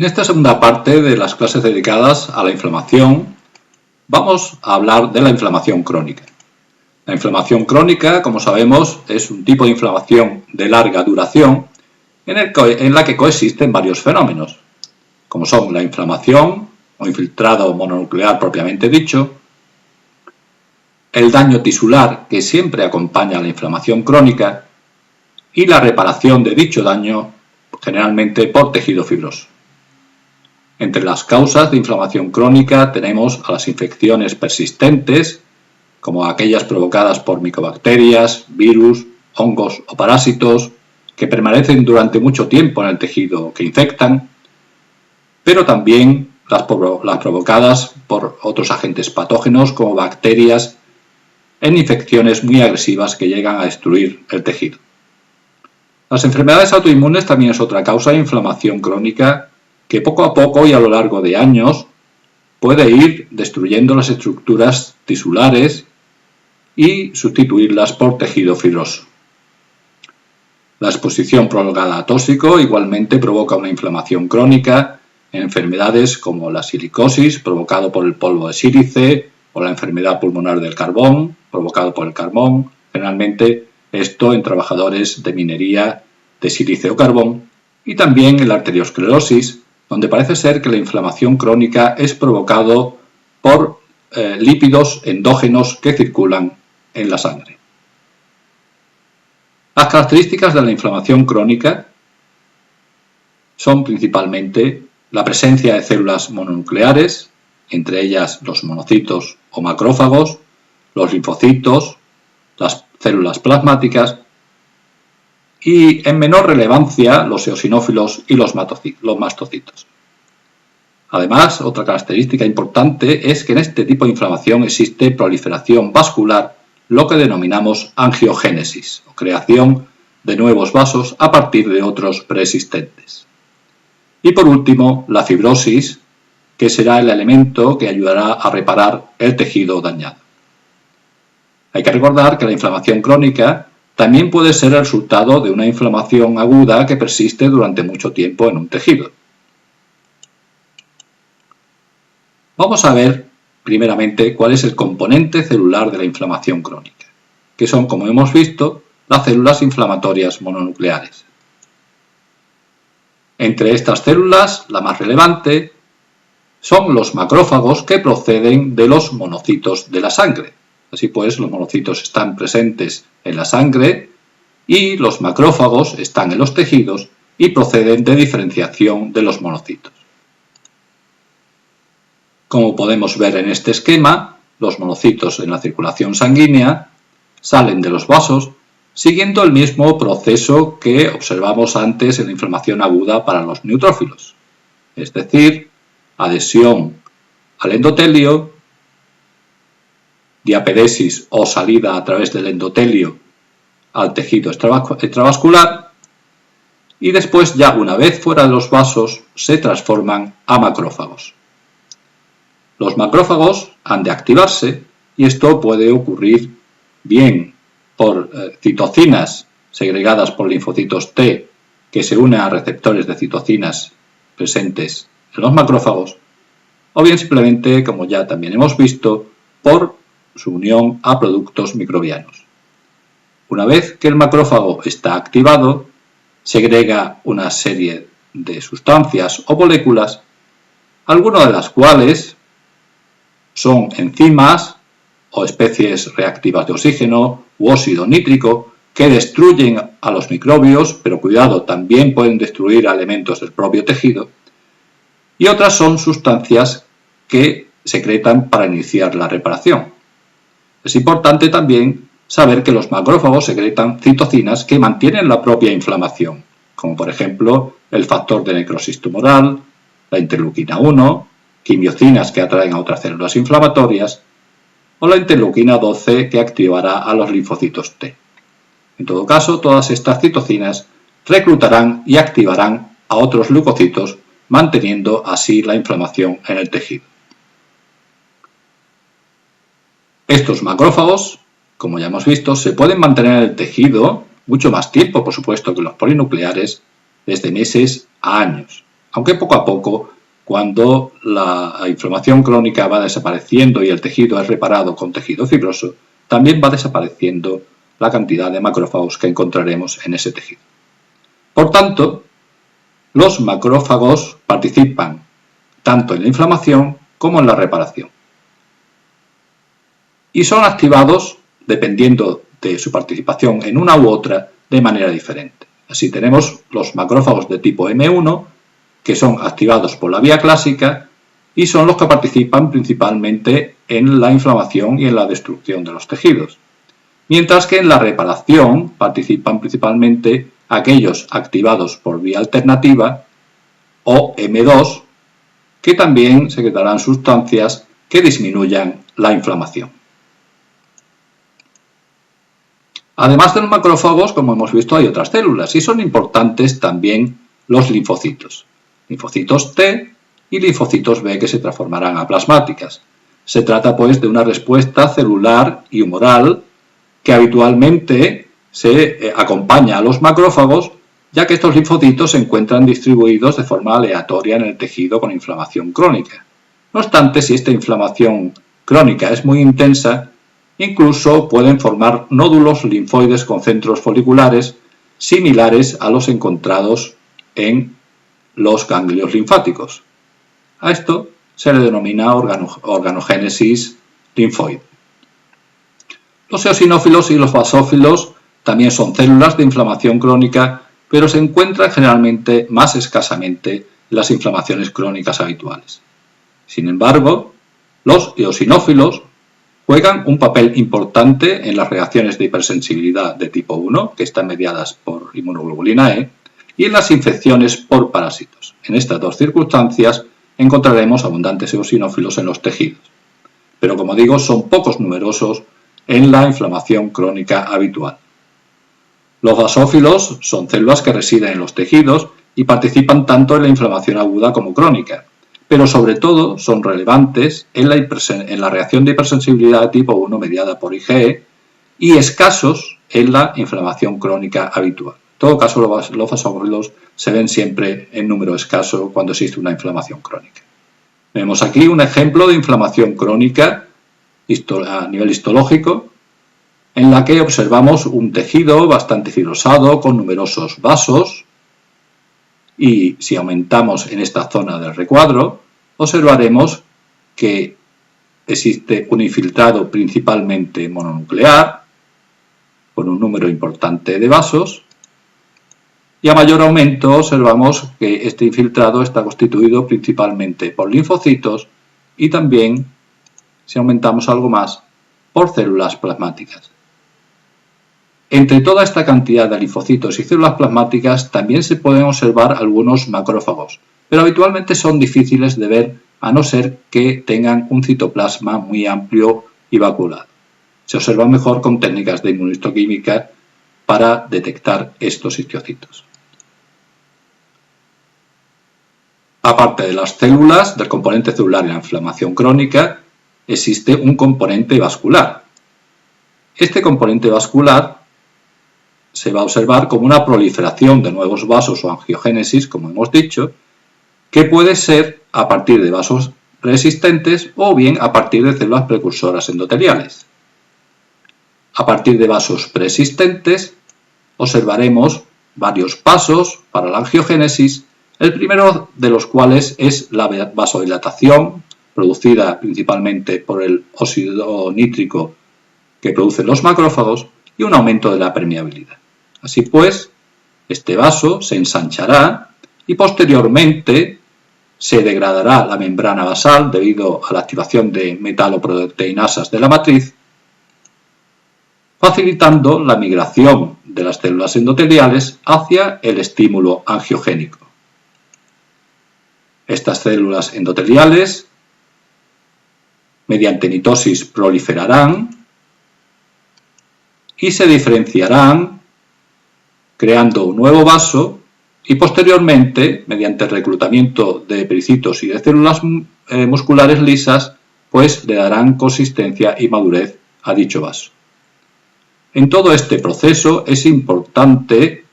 En esta segunda parte de las clases dedicadas a la inflamación, vamos a hablar de la inflamación crónica. La inflamación crónica, como sabemos, es un tipo de inflamación de larga duración en la que coexisten varios fenómenos, como son la inflamación o infiltrado mononuclear propiamente dicho, el daño tisular que siempre acompaña a la inflamación crónica y la reparación de dicho daño generalmente por tejido fibroso. Entre las causas de inflamación crónica tenemos a las infecciones persistentes, como aquellas provocadas por micobacterias, virus, hongos o parásitos, que permanecen durante mucho tiempo en el tejido que infectan, pero también las provocadas por otros agentes patógenos como bacterias en infecciones muy agresivas que llegan a destruir el tejido. Las enfermedades autoinmunes también es otra causa de inflamación crónica que poco a poco y a lo largo de años puede ir destruyendo las estructuras tisulares y sustituirlas por tejido fibroso. La exposición prolongada a tóxico igualmente provoca una inflamación crónica en enfermedades como la silicosis, provocado por el polvo de sílice, o la enfermedad pulmonar del carbón, provocado por el carbón, generalmente esto en trabajadores de minería de sílice o carbón, y también en la arteriosclerosis, donde parece ser que la inflamación crónica es provocado por lípidos endógenos que circulan en la sangre. Las características de la inflamación crónica son principalmente la presencia de células mononucleares, entre ellas los monocitos o macrófagos, los linfocitos, las células plasmáticas y en menor relevancia los eosinófilos y los mastocitos. Además, otra característica importante es que en este tipo de inflamación existe proliferación vascular, lo que denominamos angiogénesis, o creación de nuevos vasos a partir de otros preexistentes. Y por último, la fibrosis, que será el elemento que ayudará a reparar el tejido dañado. Hay que recordar que la inflamación crónica también puede ser el resultado de una inflamación aguda que persiste durante mucho tiempo en un tejido. Vamos a ver primeramente cuál es el componente celular de la inflamación crónica, que son, como hemos visto, las células inflamatorias mononucleares. Entre estas células, la más relevante son los macrófagos que proceden de los monocitos de la sangre. Así pues, los monocitos están presentes en la sangre y los macrófagos están en los tejidos y proceden de diferenciación de los monocitos. Como podemos ver en este esquema, los monocitos en la circulación sanguínea salen de los vasos siguiendo el mismo proceso que observamos antes en la inflamación aguda para los neutrófilos, es decir, adhesión al endotelio, diaperesis o salida a través del endotelio al tejido extravascular y después, ya una vez fuera de los vasos, se transforman a macrófagos. Los macrófagos han de activarse y esto puede ocurrir bien por citocinas segregadas por linfocitos T que se unen a receptores de citocinas presentes en los macrófagos, o bien simplemente, como ya también hemos visto, por su unión a productos microbianos. Una vez que el macrófago está activado, segrega una serie de sustancias o moléculas, algunas de las cuales son enzimas o especies reactivas de oxígeno u óxido nítrico que destruyen a los microbios, pero cuidado, también pueden destruir elementos del propio tejido, y otras son sustancias que secretan para iniciar la reparación. Es importante también saber que los macrófagos secretan citocinas que mantienen la propia inflamación, como por ejemplo el factor de necrosis tumoral, la interleuquina 1, quimiocinas que atraen a otras células inflamatorias, o la interleuquina 12 que activará a los linfocitos T. En todo caso, todas estas citocinas reclutarán y activarán a otros leucocitos, manteniendo así la inflamación en el tejido. Estos macrófagos, como ya hemos visto, se pueden mantener en el tejido mucho más tiempo, por supuesto, que los polinucleares, desde meses a años. aunque poco a poco, cuando la inflamación crónica va desapareciendo y el tejido es reparado con tejido fibroso, también va desapareciendo la cantidad de macrófagos que encontraremos en ese tejido. Por tanto, los macrófagos participan tanto en la inflamación como en la reparación. Y son activados, dependiendo de su participación en una u otra, de manera diferente. Así tenemos los macrófagos de tipo M1, que son activados por la vía clásica y son los que participan principalmente en la inflamación y en la destrucción de los tejidos. Mientras que en la reparación participan principalmente aquellos activados por vía alternativa o M2, que también secretarán sustancias que disminuyan la inflamación. Además de los macrófagos, como hemos visto, hay otras células y son importantes también los linfocitos. Linfocitos T y linfocitos B que se transformarán a plasmáticas. Se trata pues de una respuesta celular y humoral que habitualmente se acompaña a los macrófagos, ya que estos linfocitos se encuentran distribuidos de forma aleatoria en el tejido con inflamación crónica. No obstante, si esta inflamación crónica es muy intensa, incluso pueden formar nódulos linfoides con centros foliculares similares a los encontrados en los ganglios linfáticos. A esto se le denomina organogénesis linfoide. Los eosinófilos y los basófilos también son células de inflamación crónica, pero se encuentran generalmente más escasamente en las inflamaciones crónicas habituales. Sin embargo, los eosinófilos juegan un papel importante en las reacciones de hipersensibilidad de tipo 1, que están mediadas por inmunoglobulina E, y en las infecciones por parásitos. En estas dos circunstancias encontraremos abundantes eosinófilos en los tejidos, pero como digo, son pocos numerosos en la inflamación crónica habitual. Los basófilos son células que residen en los tejidos y participan tanto en la inflamación aguda como crónica, pero sobre todo son relevantes en la reacción de hipersensibilidad de tipo 1 mediada por IgE y escasos en la inflamación crónica habitual. En todo caso, los basófilos se ven siempre en número escaso cuando existe una inflamación crónica. Vemos aquí un ejemplo de inflamación crónica a nivel histológico, en la que observamos un tejido bastante fibrosado con numerosos vasos, y si aumentamos en esta zona del recuadro, observaremos que existe un infiltrado principalmente mononuclear, con un número importante de vasos, y a mayor aumento observamos que este infiltrado está constituido principalmente por linfocitos y también, si aumentamos algo más, por células plasmáticas. Entre toda esta cantidad de linfocitos y células plasmáticas también se pueden observar algunos macrófagos, pero habitualmente son difíciles de ver a no ser que tengan un citoplasma muy amplio y vacuolado. Se observan mejor con técnicas de inmunohistoquímica para detectar estos histocitos. Aparte de las células, del componente celular y la inflamación crónica, existe un componente vascular. Este componente vascular se va a observar como una proliferación de nuevos vasos o angiogénesis, como hemos dicho, que puede ser a partir de vasos preexistentes o bien a partir de células precursoras endoteliales. A partir de vasos preexistentes observaremos varios pasos para la angiogénesis, el primero de los cuales es la vasodilatación, producida principalmente por el óxido nítrico que producen los macrófagos, y un aumento de la permeabilidad. Así pues, este vaso se ensanchará y posteriormente se degradará la membrana basal debido a la activación de metaloproteinasas de la matriz, facilitando la migración de las células endoteliales hacia el estímulo angiogénico. Estas células endoteliales, mediante mitosis, proliferarán y se diferenciarán creando un nuevo vaso y posteriormente, mediante el reclutamiento de pericitos y de células musculares lisas, pues le darán consistencia y madurez a dicho vaso. En todo este proceso es importante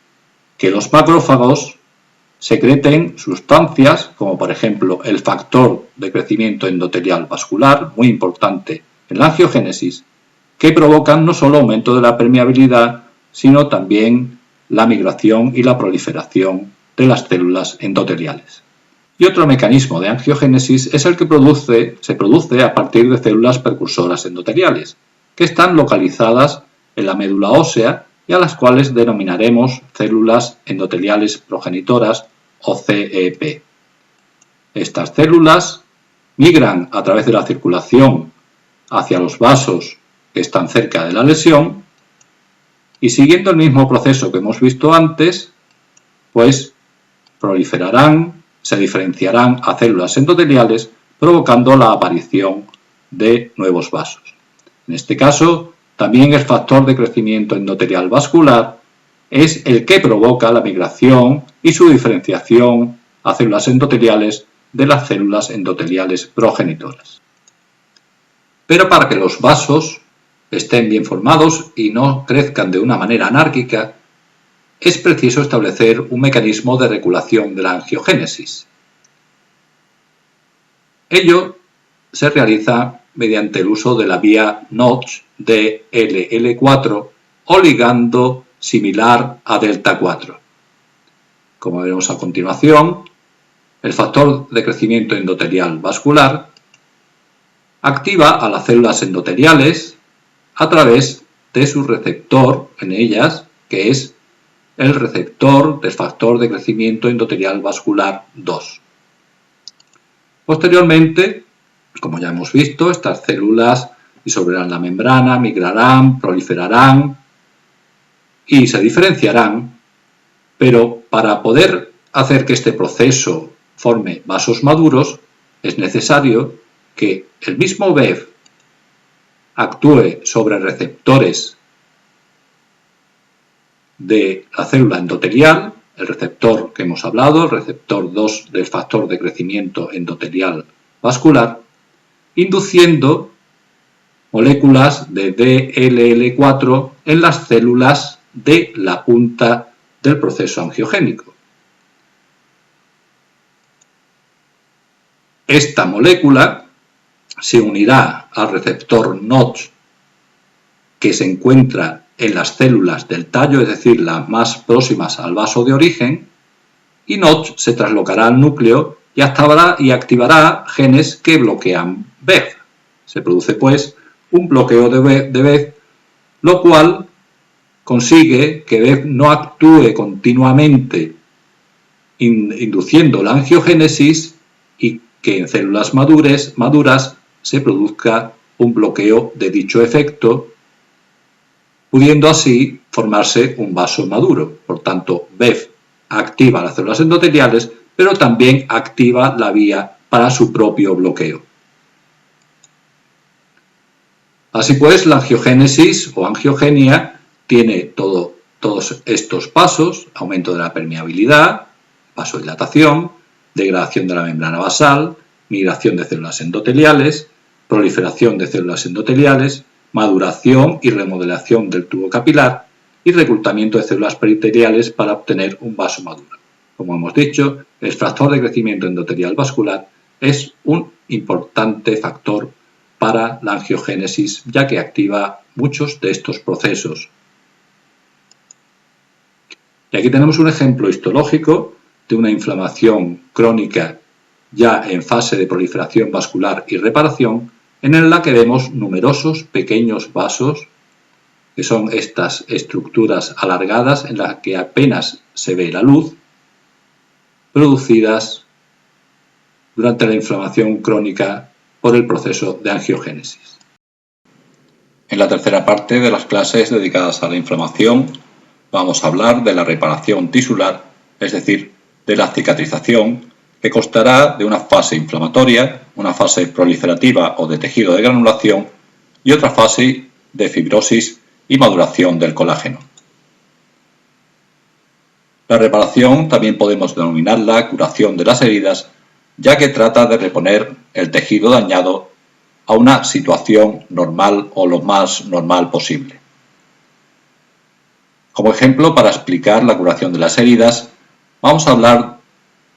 que los macrófagos secreten sustancias como por ejemplo el factor de crecimiento endotelial vascular, muy importante en la angiogénesis, que provocan no solo aumento de la permeabilidad, sino también la migración y la proliferación de las células endoteliales. Y otro mecanismo de angiogénesis es el que se produce a partir de células precursoras endoteliales, que están localizadas en la médula ósea y a las cuales denominaremos células endoteliales progenitoras o CEP. Estas células migran a través de la circulación hacia los vasos que están cerca de la lesión y siguiendo el mismo proceso que hemos visto antes, pues proliferarán, se diferenciarán a células endoteliales provocando la aparición de nuevos vasos. En este caso, también el factor de crecimiento endotelial vascular es el que provoca la migración y su diferenciación a células endoteliales de las células endoteliales progenitoras. Pero para que los vasos estén bien formados y no crezcan de una manera anárquica, es preciso establecer un mecanismo de regulación de la angiogénesis. Ello se realiza mediante el uso de la vía Notch DLL4 o ligando similar a delta 4. Como veremos a continuación, el factor de crecimiento endotelial vascular activa a las células endoteliales a través de su receptor en ellas, que es el receptor del factor de crecimiento endotelial vascular 2. Posteriormente, como ya hemos visto, estas células disolverán la membrana, migrarán, proliferarán y se diferenciarán, pero para poder hacer que este proceso forme vasos maduros es necesario que el mismo BEF actúe sobre receptores de la célula endotelial, el receptor que hemos hablado, el receptor 2 del factor de crecimiento endotelial vascular, induciendo moléculas de DLL4 en las células de la punta del proceso angiogénico. Esta molécula se unirá al receptor Notch que se encuentra en las células del tallo, es decir, las más próximas al vaso de origen, y Notch se traslocará al núcleo y activará genes que bloquean BEF. Se produce pues un bloqueo de BEF, lo cual consigue que BEF no actúe continuamente induciendo la angiogénesis y que en células maduras se produzca un bloqueo de dicho efecto, pudiendo así formarse un vaso maduro. Por tanto, BEF activa las células endoteliales, pero también activa la vía para su propio bloqueo. Así pues, la angiogénesis o angiogenia tiene todos estos pasos: aumento de la permeabilidad, vasodilatación, degradación de la membrana basal, migración de células endoteliales, proliferación de células endoteliales, maduración y remodelación del tubo capilar y reclutamiento de células peritoneales para obtener un vaso maduro. Como hemos dicho, el factor de crecimiento endotelial vascular es un importante factor para la angiogénesis, ya que activa muchos de estos procesos. Y aquí tenemos un ejemplo histológico de una inflamación crónica ya en fase de proliferación vascular y reparación, en la que vemos numerosos pequeños vasos, que son estas estructuras alargadas en las que apenas se ve la luz, producidas durante la inflamación crónica por el proceso de angiogénesis. En la tercera parte de las clases dedicadas a la inflamación vamos a hablar de la reparación tisular, es decir, de la cicatrización, que constará de una fase inflamatoria, una fase proliferativa o de tejido de granulación y otra fase de fibrosis y maduración del colágeno. La reparación también podemos denominarla curación de las heridas, ya que trata de reponer el tejido dañado a una situación normal o lo más normal posible. Como ejemplo, para explicar la curación de las heridas, vamos a hablar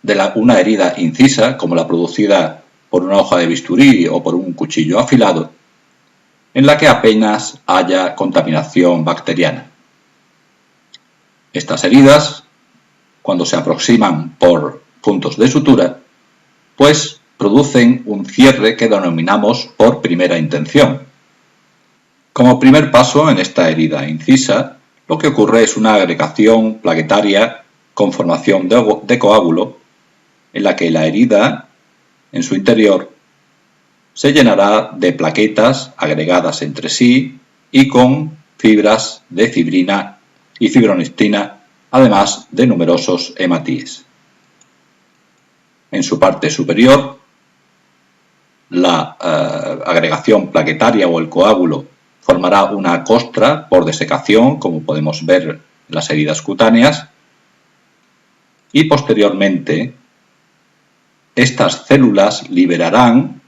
de una herida incisa, como la producida por una hoja de bisturí o por un cuchillo afilado, en la que apenas haya contaminación bacteriana. Estas heridas, cuando se aproximan por puntos de sutura, pues producen un cierre que denominamos por primera intención. Como primer paso en esta herida incisa, lo que ocurre es una agregación plaquetaria con formación de coágulo, en la que la herida, en su interior, se llenará de plaquetas agregadas entre sí y con fibras de fibrina y fibronectina, además de numerosos hematíes. En su parte superior, la agregación plaquetaria o el coágulo formará una costra por desecación, como podemos ver en las heridas cutáneas, y posteriormente estas células liberarán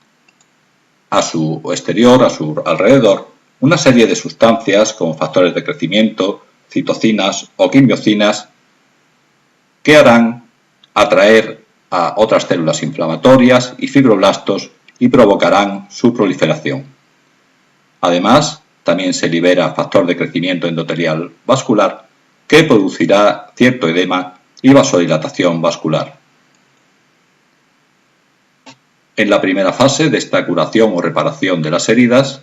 a su exterior, a su alrededor, una serie de sustancias como factores de crecimiento, citocinas o quimiocinas que harán atraer a otras células inflamatorias y fibroblastos y provocarán su proliferación. Además, también se libera factor de crecimiento endotelial vascular que producirá cierto edema y vasodilatación vascular. En la primera fase de esta curación o reparación de las heridas,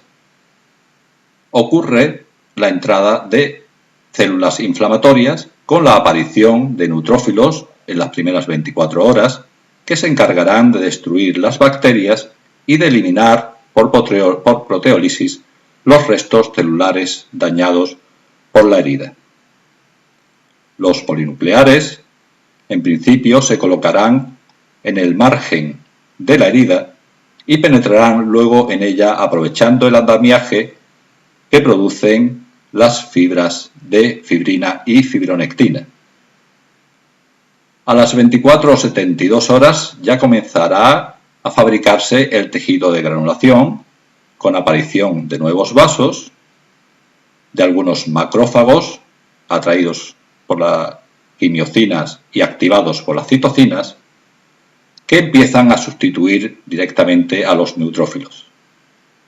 ocurre la entrada de células inflamatorias con la aparición de neutrófilos en las primeras 24 horas que se encargarán de destruir las bacterias y de eliminar por proteólisis los restos celulares dañados por la herida. Los polinucleares, en principio, se colocarán en el margen de la herida y penetrarán luego en ella aprovechando el andamiaje que producen las fibras de fibrina y fibronectina. A las 24 o 72 horas ya comenzará a fabricarse el tejido de granulación con aparición de nuevos vasos, de algunos macrófagos atraídos por las quimiocinas y activados por las citocinas, que empiezan a sustituir directamente a los neutrófilos.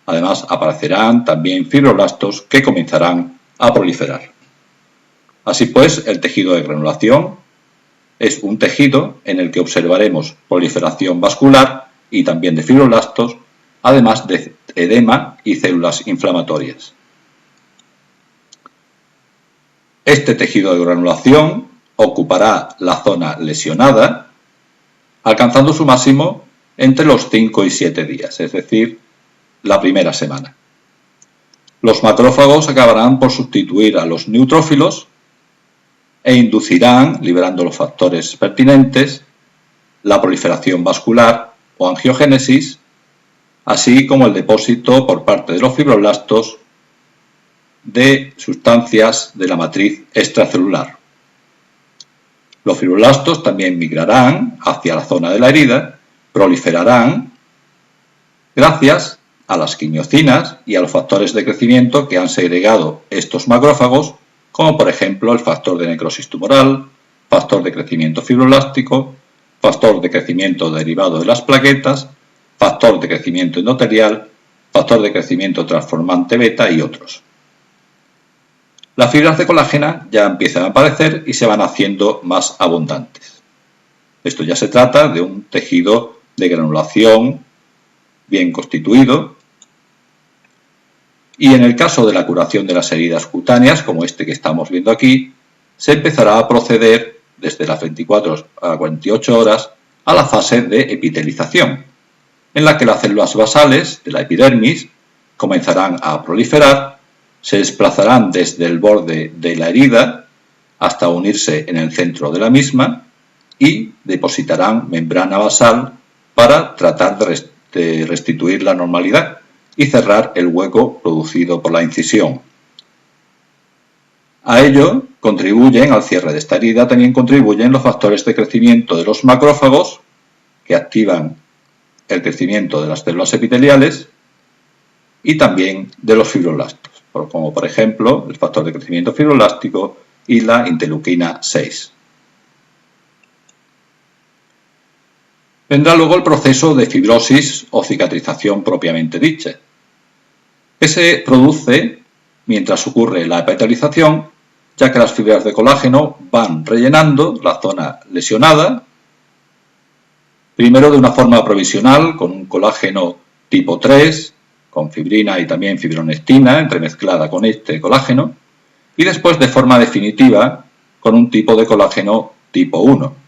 Además, aparecerán también fibroblastos que comenzarán a proliferar. Así pues, el tejido de granulación es un tejido en el que observaremos proliferación vascular y también de fibroblastos, además de edema y células inflamatorias. Este tejido de granulación ocupará la zona lesionada, alcanzando su máximo entre los 5 y 7 días, es decir, la primera semana. Los macrófagos acabarán por sustituir a los neutrófilos e inducirán, liberando los factores pertinentes, la proliferación vascular o angiogénesis, así como el depósito por parte de los fibroblastos de sustancias de la matriz extracelular. Los fibroblastos también migrarán hacia la zona de la herida, proliferarán gracias a las quimiocinas y a los factores de crecimiento que han segregado estos macrófagos, como por ejemplo el factor de necrosis tumoral, factor de crecimiento fibroblástico, factor de crecimiento derivado de las plaquetas, factor de crecimiento endotelial, factor de crecimiento transformante beta y otros. Las fibras de colágeno ya empiezan a aparecer y se van haciendo más abundantes. Esto ya se trata de un tejido de granulación bien constituido. Y en el caso de la curación de las heridas cutáneas, como este que estamos viendo aquí, se empezará a proceder desde las 24 a 48 horas a la fase de epitelización, en la que las células basales de la epidermis comenzarán a proliferar, se desplazarán desde el borde de la herida hasta unirse en el centro de la misma y depositarán membrana basal para tratar de restituir la normalidad y cerrar el hueco producido por la incisión. A ello contribuyen, al cierre de esta herida, también contribuyen los factores de crecimiento de los macrófagos, que activan el crecimiento de las células epiteliales, y también de los fibroblastos, como por ejemplo el factor de crecimiento fibroblástico y la interleuquina 6. Vendrá luego el proceso de fibrosis o cicatrización propiamente dicha, que se produce mientras ocurre la epitelización, ya que las fibras de colágeno van rellenando la zona lesionada, primero de una forma provisional con un colágeno tipo 3, con fibrina y también fibronectina entremezclada con este colágeno, y después de forma definitiva con un tipo de colágeno tipo 1.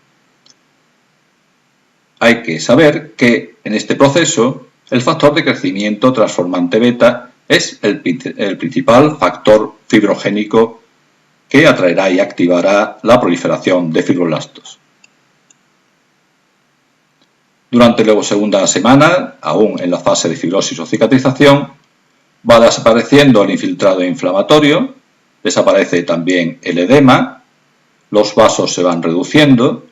Hay que saber que en este proceso el factor de crecimiento transformante beta es el principal factor fibrogénico que atraerá y activará la proliferación de fibroblastos. Durante la segunda semana, aún en la fase de fibrosis o cicatrización, va desapareciendo el infiltrado inflamatorio, desaparece también el edema, los vasos se van reduciendo,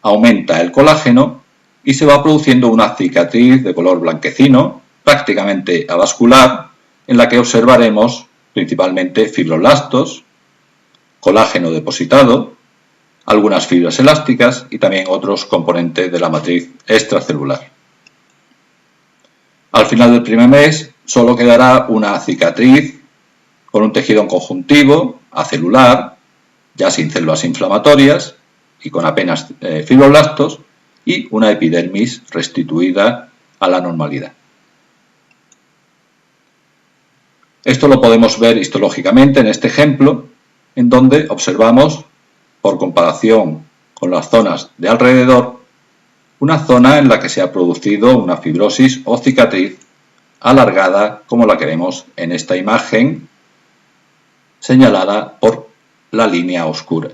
aumenta el colágeno y se va produciendo una cicatriz de color blanquecino, prácticamente avascular, en la que observaremos principalmente fibroblastos, colágeno depositado, algunas fibras elásticas y también otros componentes de la matriz extracelular. Al final del primer mes solo quedará una cicatriz con un tejido conjuntivo, acelular, ya sin células inflamatorias y con apenas fibroblastos, y una epidermis restituida a la normalidad. Esto lo podemos ver histológicamente en este ejemplo, en donde observamos, por comparación con las zonas de alrededor, una zona en la que se ha producido una fibrosis o cicatriz alargada, como la que vemos en esta imagen, señalada por la línea oscura.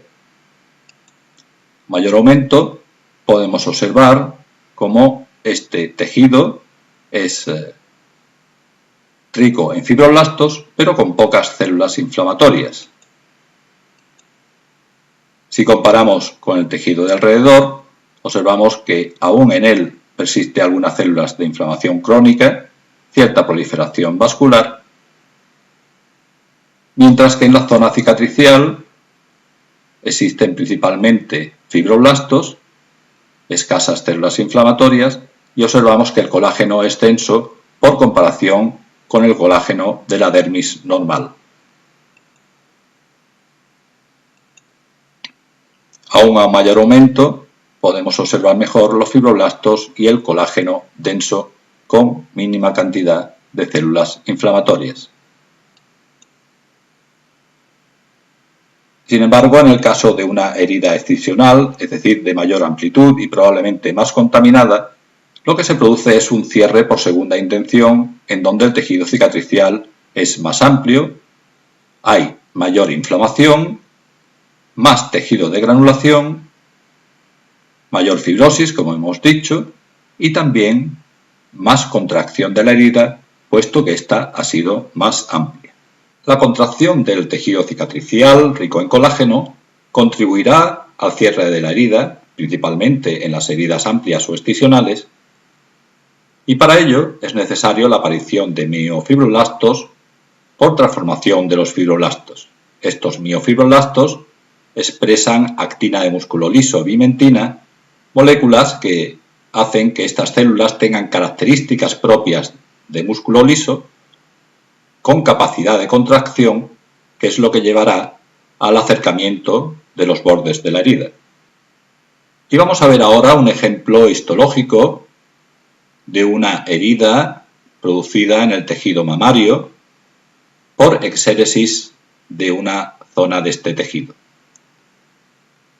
Mayor aumento, podemos observar cómo este tejido es rico en fibroblastos, pero con pocas células inflamatorias. Si comparamos con el tejido de alrededor, observamos que aún en él persiste algunas células de inflamación crónica, cierta proliferación vascular, mientras que en la zona cicatricial existen principalmente fibroblastos, escasas células inflamatorias, y observamos que el colágeno es denso por comparación con el colágeno de la dermis normal. Aún a mayor aumento podemos observar mejor los fibroblastos y el colágeno denso con mínima cantidad de células inflamatorias. Sin embargo, en el caso de una herida excisional, es decir, de mayor amplitud y probablemente más contaminada, lo que se produce es un cierre por segunda intención, en donde el tejido cicatricial es más amplio, hay mayor inflamación, más tejido de granulación, mayor fibrosis, como hemos dicho, y también más contracción de la herida, puesto que ésta ha sido más amplia. La contracción del tejido cicatricial rico en colágeno contribuirá al cierre de la herida, principalmente en las heridas amplias o excisionales, y para ello es necesario la aparición de miofibroblastos por transformación de los fibroblastos. Estos miofibroblastos expresan actina de músculo liso vimentina, moléculas que hacen que estas células tengan características propias de músculo liso con capacidad de contracción, que es lo que llevará al acercamiento de los bordes de la herida. Y vamos a ver ahora un ejemplo histológico de una herida producida en el tejido mamario por exéresis de una zona de este tejido.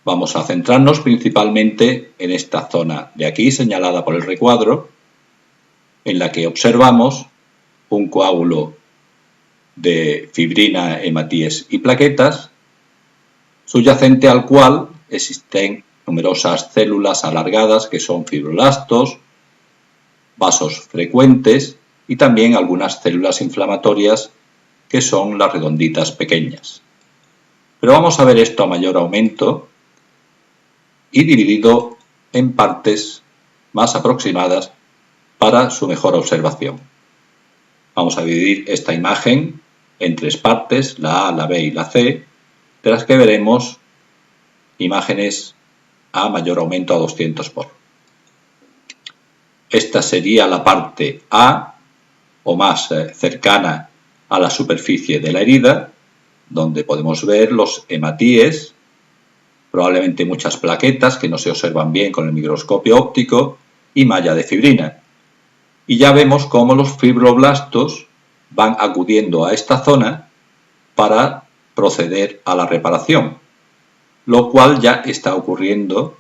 Vamos a centrarnos principalmente en esta zona de aquí, señalada por el recuadro, en la que observamos un coágulo de fibrina, hematíes y plaquetas, subyacente al cual existen numerosas células alargadas que son fibroblastos, vasos frecuentes y también algunas células inflamatorias que son las redonditas pequeñas. Pero vamos a ver esto a mayor aumento y dividido en partes más aproximadas para su mejor observación. Vamos a dividir esta imagen en tres partes, la A, la B y la C, de las que veremos imágenes a mayor aumento a 200 por. esta sería la parte A o más cercana a la superficie de la herida, donde podemos ver los hematíes, probablemente muchas plaquetas que no se observan bien con el microscopio óptico y malla de fibrina. Y ya vemos cómo los fibroblastos van acudiendo a esta zona para proceder a la reparación, lo cual ya está ocurriendo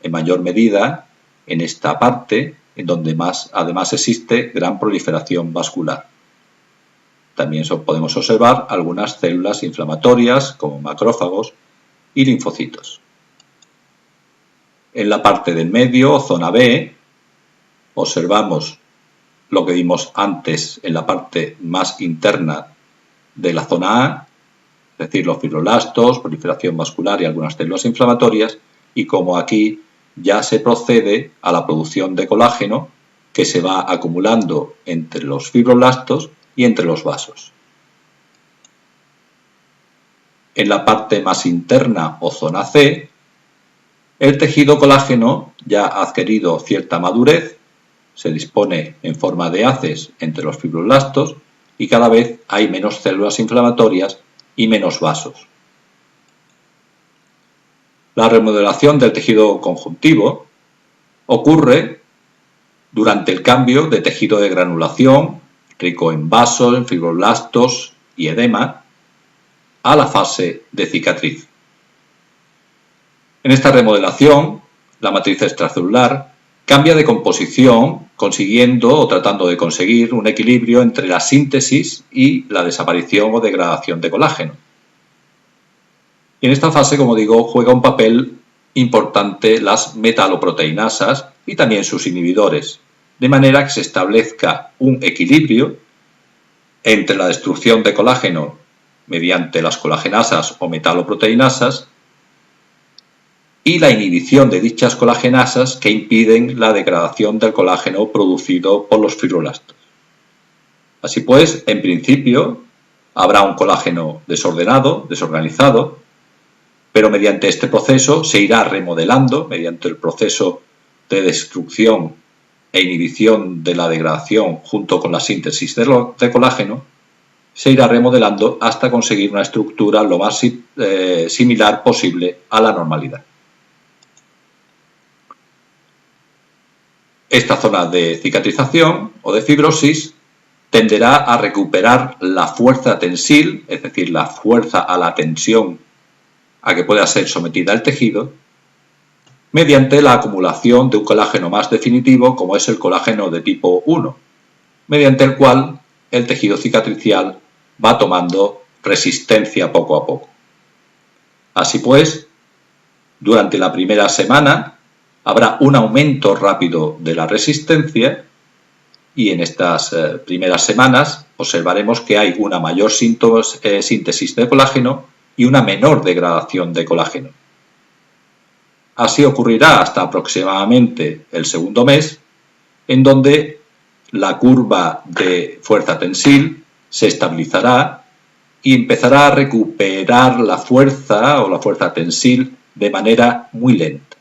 en mayor medida en esta parte, en donde además existe gran proliferación vascular. También podemos observar algunas células inflamatorias como macrófagos y linfocitos. En la parte del medio, o zona B, observamos lo que vimos antes en la parte más interna de la zona A, es decir, los fibroblastos, proliferación vascular y algunas células inflamatorias, y como aquí ya se procede a la producción de colágeno que se va acumulando entre los fibroblastos y entre los vasos. En la parte más interna o zona C, el tejido colágeno ya ha adquirido cierta madurez, se dispone en forma de haces entre los fibroblastos y cada vez hay menos células inflamatorias y menos vasos. La remodelación del tejido conjuntivo ocurre durante el cambio de tejido de granulación, rico en vasos, en fibroblastos y edema, a la fase de cicatriz. En esta remodelación, la matriz extracelular cambia de composición, consiguiendo o tratando de conseguir un equilibrio entre la síntesis y la desaparición o degradación de colágeno. Y en esta fase, como digo, juega un papel importante las metaloproteinasas y también sus inhibidores, de manera que se establezca un equilibrio entre la destrucción de colágeno mediante las colagenasas o metaloproteinasas y la inhibición de dichas colagenasas que impiden la degradación del colágeno producido por los fibroblastos. Así pues, en principio, habrá un colágeno desordenado, desorganizado, pero mediante este proceso se irá remodelando, mediante el proceso de destrucción e inhibición de la degradación junto con la síntesis de colágeno, se irá remodelando hasta conseguir una estructura lo más similar posible a la normalidad. Esta zona de cicatrización o de fibrosis tenderá a recuperar la fuerza tensil, es decir, la fuerza a la tensión a que pueda ser sometida el tejido, mediante la acumulación de un colágeno más definitivo como es el colágeno de tipo 1, mediante el cual el tejido cicatricial va tomando resistencia poco a poco. Así pues, durante la primera semana habrá un aumento rápido de la resistencia y en estas primeras semanas observaremos que hay una mayor síntesis de colágeno y una menor degradación de colágeno. Así ocurrirá hasta aproximadamente el segundo mes, en donde la curva de fuerza tensil se estabilizará y empezará a recuperar la fuerza o la fuerza tensil de manera muy lenta,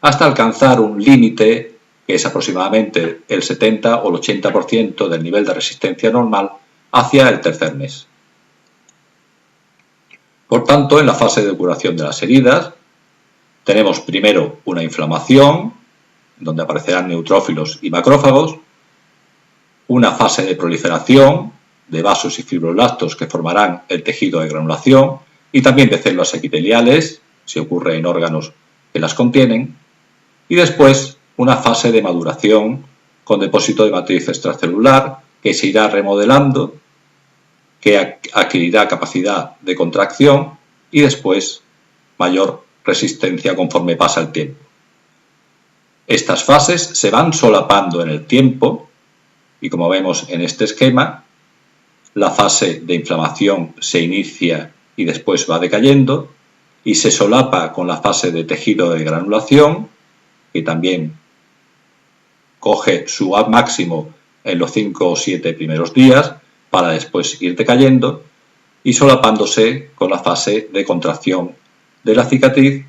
hasta alcanzar un límite que es aproximadamente el 70 o el 80% del nivel de resistencia normal hacia el tercer mes. Por tanto, en la fase de curación de las heridas, tenemos primero una inflamación, donde aparecerán neutrófilos y macrófagos, una fase de proliferación de vasos y fibroblastos que formarán el tejido de granulación y también de células epiteliales, si ocurre en órganos que las contienen, y después una fase de maduración con depósito de matriz extracelular que se irá remodelando, que adquirirá capacidad de contracción y después mayor resistencia conforme pasa el tiempo. Estas fases se van solapando en el tiempo y como vemos en este esquema, la fase de inflamación se inicia y después va decayendo y se solapa con la fase de tejido de granulación, que también coge su máximo en los 5 o 7 primeros días para después ir decayendo y solapándose con la fase de contracción de la cicatriz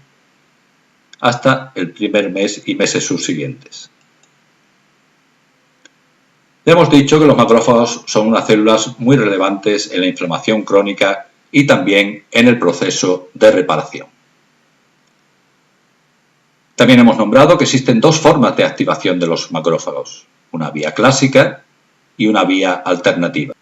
hasta el primer mes y meses subsiguientes. Ya hemos dicho que los macrófagos son unas células muy relevantes en la inflamación crónica y también en el proceso de reparación. También hemos nombrado que existen dos formas de activación de los macrófagos, una vía clásica y una vía alternativa.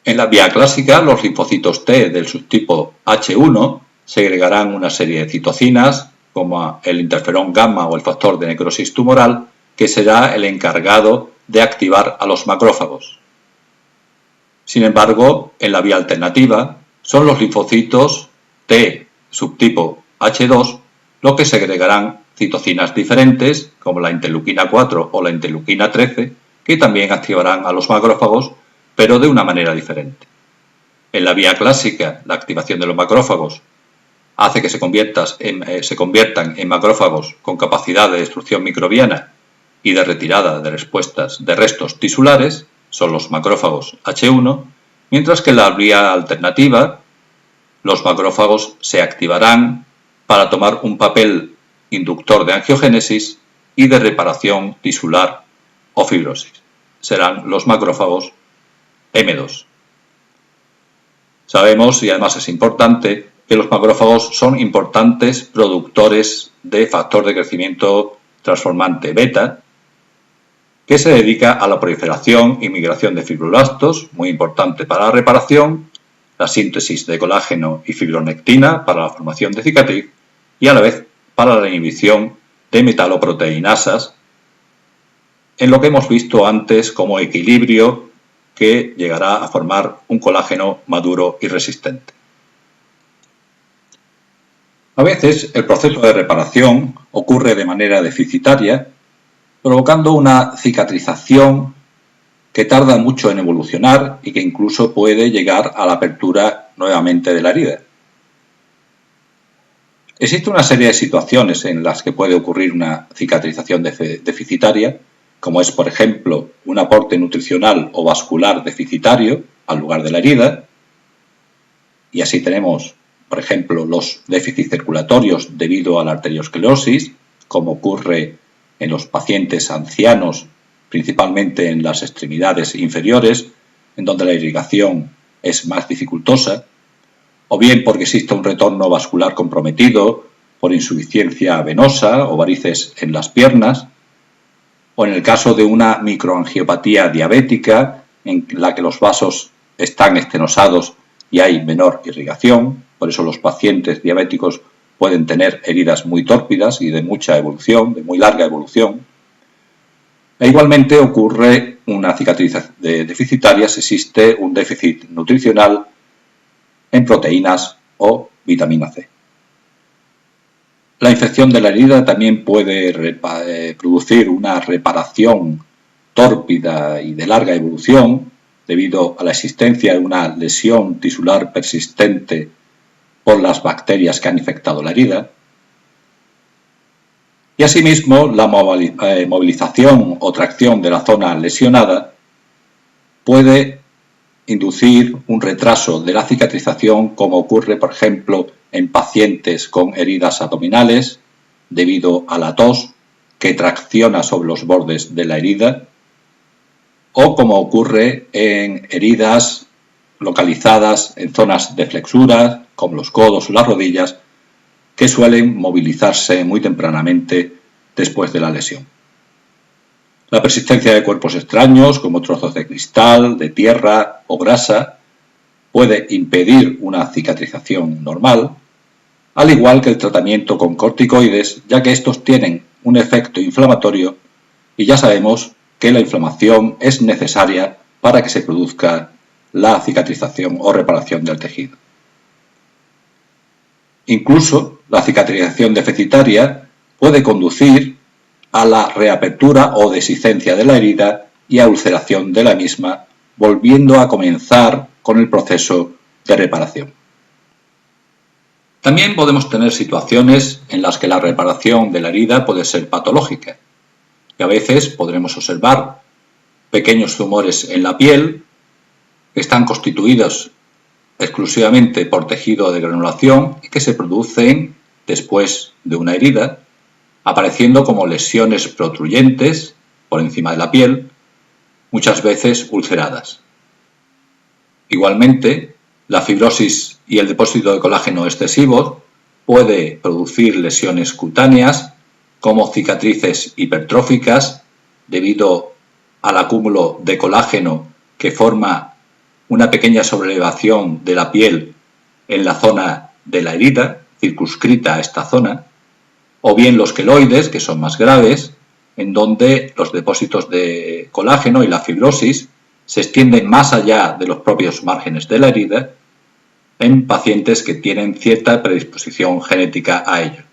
En la vía clásica, los linfocitos T del subtipo H1 segregarán una serie de citocinas, como el interferón gamma o el factor de necrosis tumoral, que será el encargado de activar a los macrófagos. Sin embargo, en la vía alternativa, son los linfocitos T subtipo H2 los que segregarán citocinas diferentes, como la interleuquina 4 o la interleuquina 13, que también activarán a los macrófagos, pero de una manera diferente. En la vía clásica, la activación de los macrófagos hace que se conviertan en macrófagos con capacidad de destrucción microbiana y de retirada de restos tisulares, son los macrófagos H1, mientras que en la vía alternativa los macrófagos se activarán para tomar un papel inductor de angiogénesis y de reparación tisular o fibrosis. Serán los macrófagos M2. Sabemos, y además es importante, que los macrófagos son importantes productores de factor de crecimiento transformante beta, que se dedica a la proliferación y migración de fibroblastos, muy importante para la reparación, la síntesis de colágeno y fibronectina para la formación de cicatriz y a la vez para la inhibición de metaloproteinasas, en lo que hemos visto antes como equilibrio que llegará a formar un colágeno maduro y resistente. A veces el proceso de reparación ocurre de manera deficitaria, provocando una cicatrización que tarda mucho en evolucionar y que incluso puede llegar a la apertura nuevamente de la herida. Existe una serie de situaciones en las que puede ocurrir una cicatrización deficitaria, como es, por ejemplo, un aporte nutricional o vascular deficitario al lugar de la herida, y así tenemos, por ejemplo, los déficits circulatorios debido a la arteriosclerosis, como ocurre en los pacientes ancianos, principalmente en las extremidades inferiores, en donde la irrigación es más dificultosa, o bien porque existe un retorno vascular comprometido por insuficiencia venosa o varices en las piernas, o en el caso de una microangiopatía diabética en la que los vasos están estenosados y hay menor irrigación. Por eso los pacientes diabéticos pueden tener heridas muy tórpidas y de mucha evolución, de muy larga evolución. E igualmente ocurre una cicatriz deficitaria si existe un déficit nutricional en proteínas o vitamina C. La infección de la herida también puede producir una reparación tórpida y de larga evolución debido a la existencia de una lesión tisular persistente por las bacterias que han infectado la herida. Y asimismo, la movilización o tracción de la zona lesionada puede inducir un retraso de la cicatrización, como ocurre, por ejemplo, en pacientes con heridas abdominales debido a la tos que tracciona sobre los bordes de la herida, o como ocurre en heridas localizadas en zonas de flexura, como los codos o las rodillas, que suelen movilizarse muy tempranamente después de la lesión. La persistencia de cuerpos extraños, como trozos de cristal, de tierra o grasa, puede impedir una cicatrización normal, al igual que el tratamiento con corticoides, ya que estos tienen un efecto inflamatorio y ya sabemos que la inflamación es necesaria para que se produzca la cicatrización o reparación del tejido. Incluso la cicatrización deficitaria puede conducir a la reapertura o deshicencia de la herida y a ulceración de la misma, volviendo a comenzar con el proceso de reparación. También podemos tener situaciones en las que la reparación de la herida puede ser patológica, y a veces podremos observar pequeños tumores en la piel que están constituidos exclusivamente por tejido de granulación y que se producen después de una herida, apareciendo como lesiones protruyentes por encima de la piel muchas veces ulceradas. Igualmente, la fibrosis y el depósito de colágeno excesivos puede producir lesiones cutáneas como cicatrices hipertróficas debido al acúmulo de colágeno que forma una pequeña sobrelevación de la piel en la zona de la herida, circunscrita a esta zona, o bien los queloides, que son más graves, en donde los depósitos de colágeno y la fibrosis se extienden más allá de los propios márgenes de la herida en pacientes que tienen cierta predisposición genética a ello.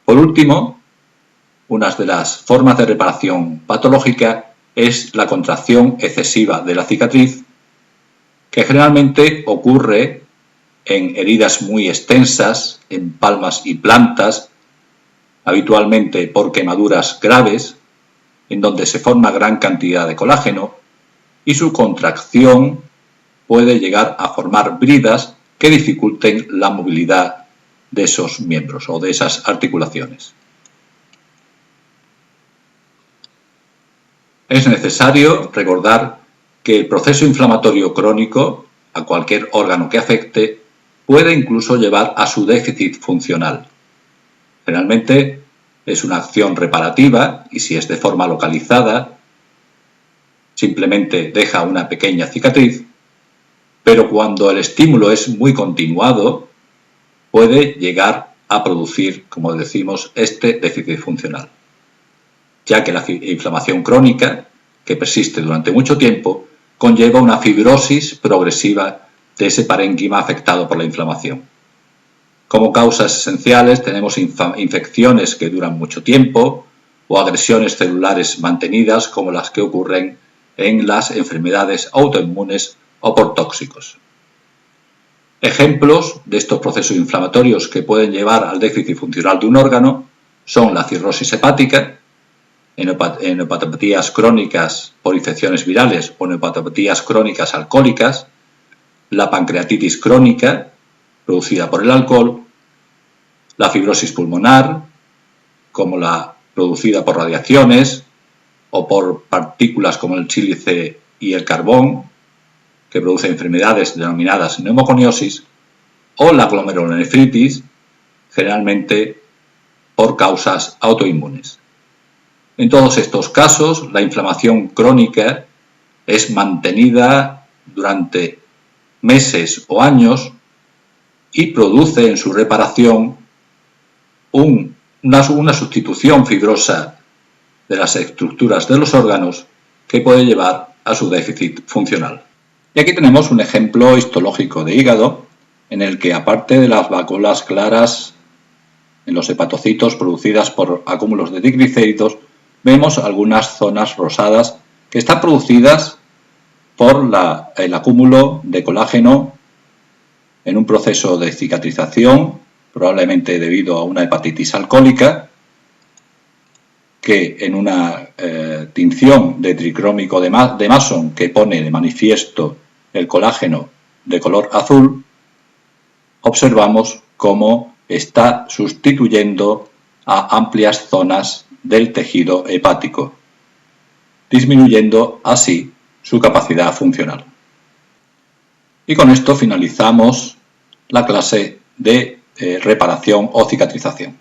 Por último, una de las formas de reparación patológica es la contracción excesiva de la cicatriz, que generalmente ocurre en heridas muy extensas, en palmas y plantas, habitualmente por quemaduras graves, en donde se forma gran cantidad de colágeno y su contracción puede llegar a formar bridas que dificulten la movilidad de esos miembros o de esas articulaciones. Es necesario recordar que el proceso inflamatorio crónico a cualquier órgano que afecte puede incluso llevar a su déficit funcional. Generalmente es una acción reparativa y si es de forma localizada simplemente deja una pequeña cicatriz, pero cuando el estímulo es muy continuado puede llegar a producir, como decimos, este déficit funcional, ya que la inflamación crónica, que persiste durante mucho tiempo, conlleva una fibrosis progresiva de ese parénquima afectado por la inflamación. Como causas esenciales tenemos infecciones que duran mucho tiempo o agresiones celulares mantenidas como las que ocurren en las enfermedades autoinmunes o por tóxicos. Ejemplos de estos procesos inflamatorios que pueden llevar al déficit funcional de un órgano son la cirrosis hepática, en hepatopatías crónicas por infecciones virales o en hepatopatías crónicas alcohólicas, la pancreatitis crónica producida por el alcohol, la fibrosis pulmonar, como la producida por radiaciones o por partículas como el sílice y el carbón, que produce enfermedades denominadas neumoconiosis, o la glomerulonefritis, generalmente por causas autoinmunes. En todos estos casos, la inflamación crónica es mantenida durante meses o años y produce en su reparación una sustitución fibrosa de las estructuras de los órganos que puede llevar a su déficit funcional. Y aquí tenemos un ejemplo histológico de hígado en el que, aparte de las vacuolas claras en los hepatocitos producidas por acúmulos de triglicéridos, vemos algunas zonas rosadas que están producidas por el acúmulo de colágeno en un proceso de cicatrización, probablemente debido a una hepatitis alcohólica, que en una tinción de tricrómico de Mason que pone de manifiesto el colágeno de color azul, observamos cómo está sustituyendo a amplias zonas del tejido hepático, disminuyendo así su capacidad funcional. Y con esto finalizamos la clase de reparación o cicatrización.